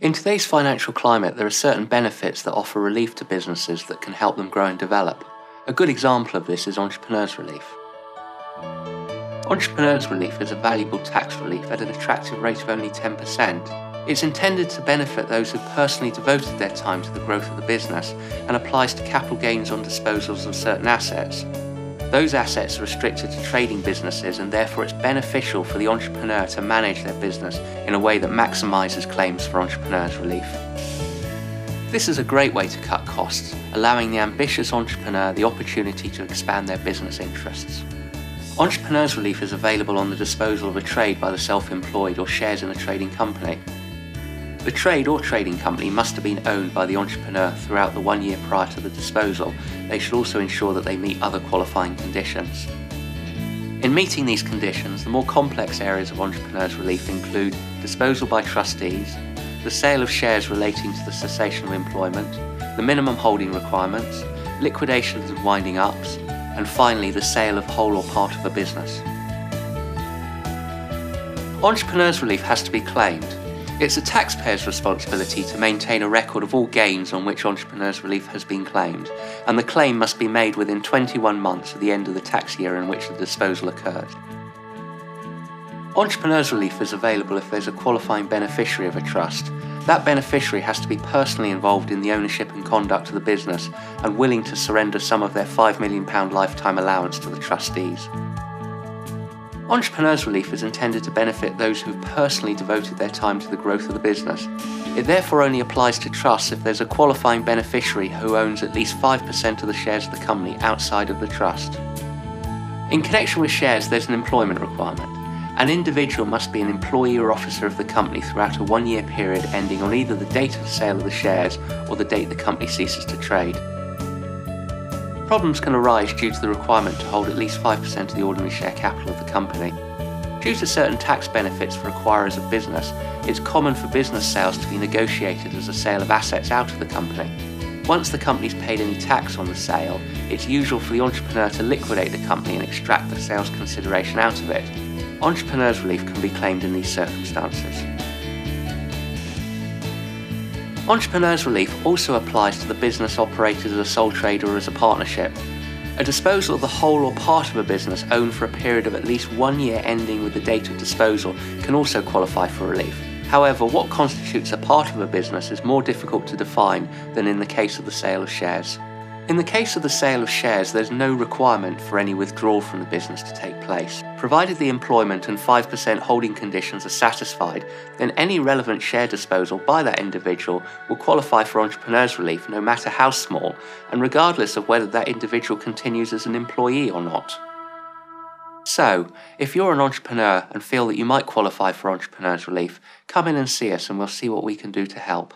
In today's financial climate, there are certain benefits that offer relief to businesses that can help them grow and develop. A good example of this is Entrepreneurs Relief. Entrepreneurs Relief is a valuable tax relief at an attractive rate of only 10%. It's intended to benefit those who've personally devoted their time to the growth of the business and applies to capital gains on disposals of certain assets. Those assets are restricted to trading businesses, and therefore it's beneficial for the entrepreneur to manage their business in a way that maximises claims for Entrepreneurs Relief. This is a great way to cut costs, allowing the ambitious entrepreneur the opportunity to expand their business interests. Entrepreneurs Relief is available on the disposal of a trade by the self-employed or shares in a trading company. The trade or trading company must have been owned by the entrepreneur throughout the 1 year prior to the disposal. They should also ensure that they meet other qualifying conditions. In meeting these conditions, the more complex areas of Entrepreneurs Relief include disposal by trustees, the sale of shares relating to the cessation of employment, the minimum holding requirements, liquidations and winding ups, and finally the sale of whole or part of a business. Entrepreneurs Relief has to be claimed. It's a taxpayer's responsibility to maintain a record of all gains on which Entrepreneurs Relief has been claimed, and the claim must be made within 21 months of the end of the tax year in which the disposal occurred. Entrepreneurs Relief is available if there's a qualifying beneficiary of a trust. That beneficiary has to be personally involved in the ownership and conduct of the business and willing to surrender some of their £5 million lifetime allowance to the trustees. Entrepreneurs Relief is intended to benefit those who've personally devoted their time to the growth of the business. It therefore only applies to trusts if there's a qualifying beneficiary who owns at least 5% of the shares of the company outside of the trust. In connection with shares, there's an employment requirement. An individual must be an employee or officer of the company throughout a 1 year period ending on either the date of the sale of the shares or the date the company ceases to trade. Problems can arise due to the requirement to hold at least 5% of the ordinary share capital of the company. Due to certain tax benefits for acquirers of business, it's common for business sales to be negotiated as a sale of assets out of the company. Once the company's paid any tax on the sale, it's usual for the entrepreneur to liquidate the company and extract the sales consideration out of it. Entrepreneurs Relief can be claimed in these circumstances. Entrepreneurs Relief also applies to the business operated as a sole trader or as a partnership. A disposal of the whole or part of a business owned for a period of at least 1 year ending with the date of disposal can also qualify for relief. However, what constitutes a part of a business is more difficult to define than in the case of the sale of shares. In the case of the sale of shares, there's no requirement for any withdrawal from the business to take place. Provided the employment and 5% holding conditions are satisfied, then any relevant share disposal by that individual will qualify for Entrepreneurs Relief no matter how small, and regardless of whether that individual continues as an employee or not. So, if you're an entrepreneur and feel that you might qualify for Entrepreneurs Relief, come in and see us and we'll see what we can do to help.